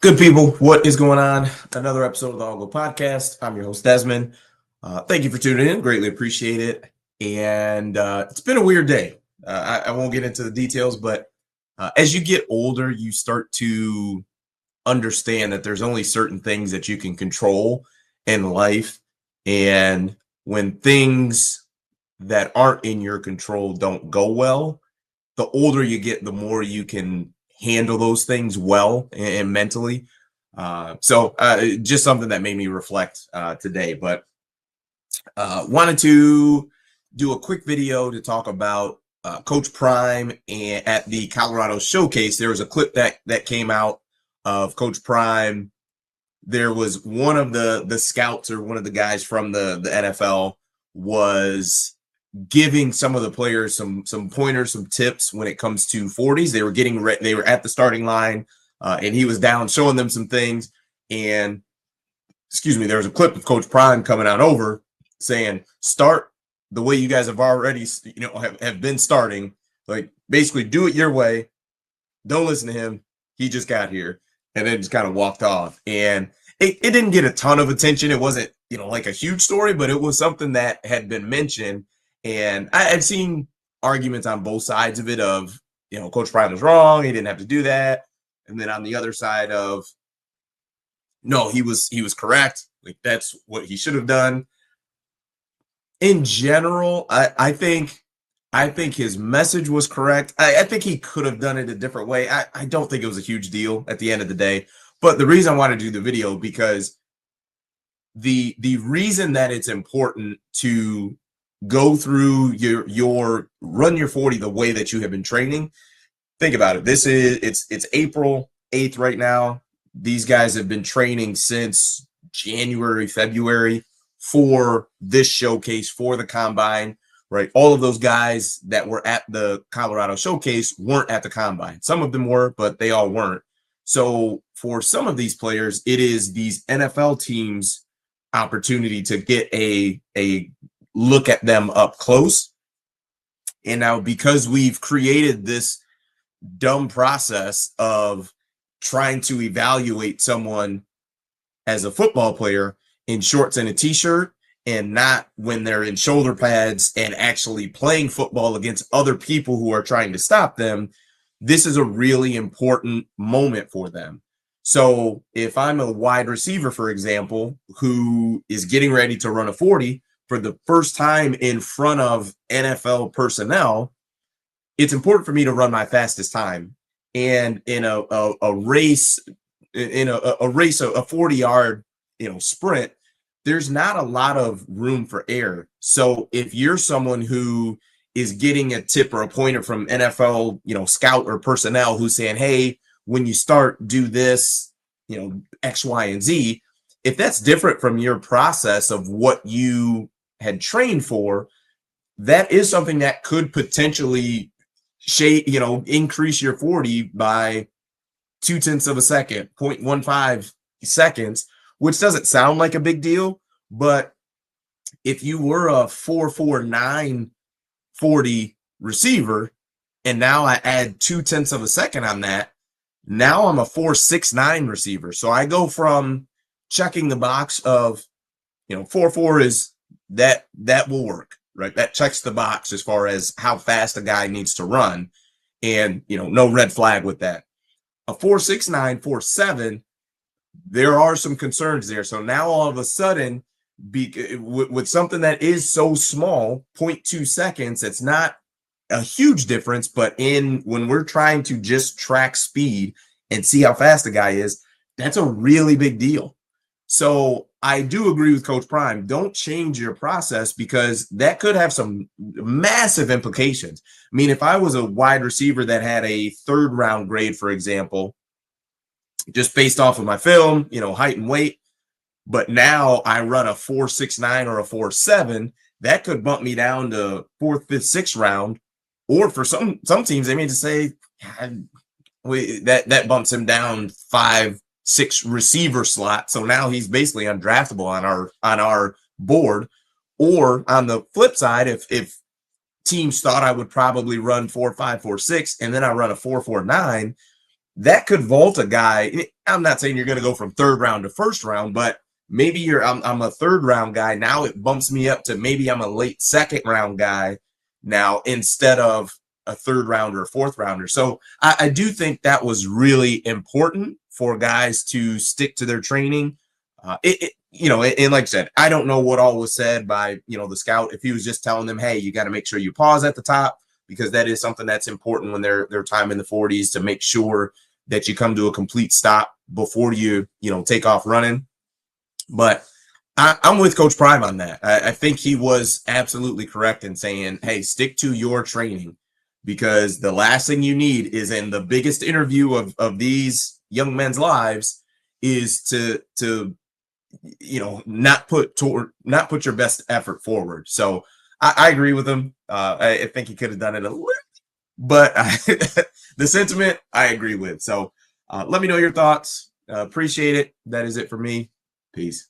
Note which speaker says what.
Speaker 1: Good people, what is going on? Another episode of the All Go Podcast. I'm your host, Desmond. Thank you for tuning in. Greatly appreciate it. And it's been a weird day. I won't get into the details, but as you get older, you start to understand that there's only certain things that you can control in life. And when things that aren't in your control don't go well, the older you get, the more you can handle those things well and mentally. So just something that made me reflect today. But wanted to do a quick video to talk about Coach Prime and at the Colorado Showcase. There was a clip that came out of Coach Prime. There was one of the scouts or one of the guys from the NFL was giving some of the players some pointers, some tips when it comes to 40s. They were getting they were at the starting line, and he was down showing them some things. And there was a clip of Coach Prime coming on over saying, "Start the way you guys have already, have been starting. Like basically, do it your way. Don't listen to him. He just got here." And then just kind of walked off. And it didn't get a ton of attention. It wasn't, like a huge story, but it was something that had been mentioned. And I've seen arguments on both sides of it of, Coach Prime was wrong. He didn't have to do that. And then on the other side of, no, he was correct. Like that's what he should have done. In general, I think his message was correct. I think he could have done it a different way. I don't think it was a huge deal at the end of the day. But the reason I wanted to do the video because the reason that it's important to go through your run your 40 the way that you have been training. Think about it. It's April 8th right now. These guys have been training since January, February for this showcase, for the combine, right? All of those guys that were at the Colorado Showcase weren't at the combine. Some of them were, but they all weren't. So for some of these players, it is these NFL teams' opportunity to get a look at them up close. And now because we've created this dumb process of trying to evaluate someone as a football player in shorts and a t-shirt and not when they're in shoulder pads and actually playing football against other people who are trying to stop them, this is a really important moment for them. So if I'm a wide receiver, for example, who is getting ready to run a 40 for the first time in front of NFL personnel, it's important for me to run my fastest time. And in a race, a 40-yard, sprint, there's not a lot of room for error. So if you're someone who is getting a tip or a pointer from NFL, scout or personnel who's saying, hey, when you start, do this, X, Y, and Z. If that's different from your process of what you had trained for, that is something that could potentially increase your 40 by 0.2 of a second, 0.15 seconds, which doesn't sound like a big deal. But if you were a 4.49 40 receiver, and now I add 0.2 of a second on that, now I'm a 4.69 receiver. So I go from checking the box of, 4.4 is that will work, right? That checks the box as far as how fast a guy needs to run, and no red flag with that. A 4.69, 4.7, there are some concerns there. So now all of a sudden, with something that is so small, 0.2 seconds, it's not a huge difference, but when we're trying to just track speed and see how fast a guy is, that's a really big deal. So I do agree with Coach Prime. Don't change your process because that could have some massive implications. I mean, if I was a wide receiver that had a 3rd round grade, for example, just based off of my film, height and weight, but now I run a 4.69 or a 4.7, that could bump me down to 4th, 5th, 6th round. Or for some teams, they may just say that bumps him down 5, 6 receiver slot. So now he's basically undraftable on our board. Or on the flip side, if teams thought I would probably run 4.5, 4.6, and then I run a 4.49, that could vault a guy. I'm not saying you're going to go from third round to first round, but maybe I'm a third round guy. Now it bumps me up to maybe I'm a late second round guy now instead of a third rounder or fourth rounder. So I do think that was really important for guys to stick to their training. And like I said, I don't know what all was said by, the scout. If he was just telling them, hey, you got to make sure you pause at the top, because that is something that's important when they're time in the 40s, to make sure that you come to a complete stop before you take off running. But I'm with Coach Prime on that. I think he was absolutely correct in saying, hey, stick to your training, because the last thing you need is, in the biggest interview of these young men's lives, is to not put your best effort forward. So I agree with him. I think he could have done it a little, but the sentiment I agree with. So let me know your thoughts. Appreciate it. That is it for me. Peace.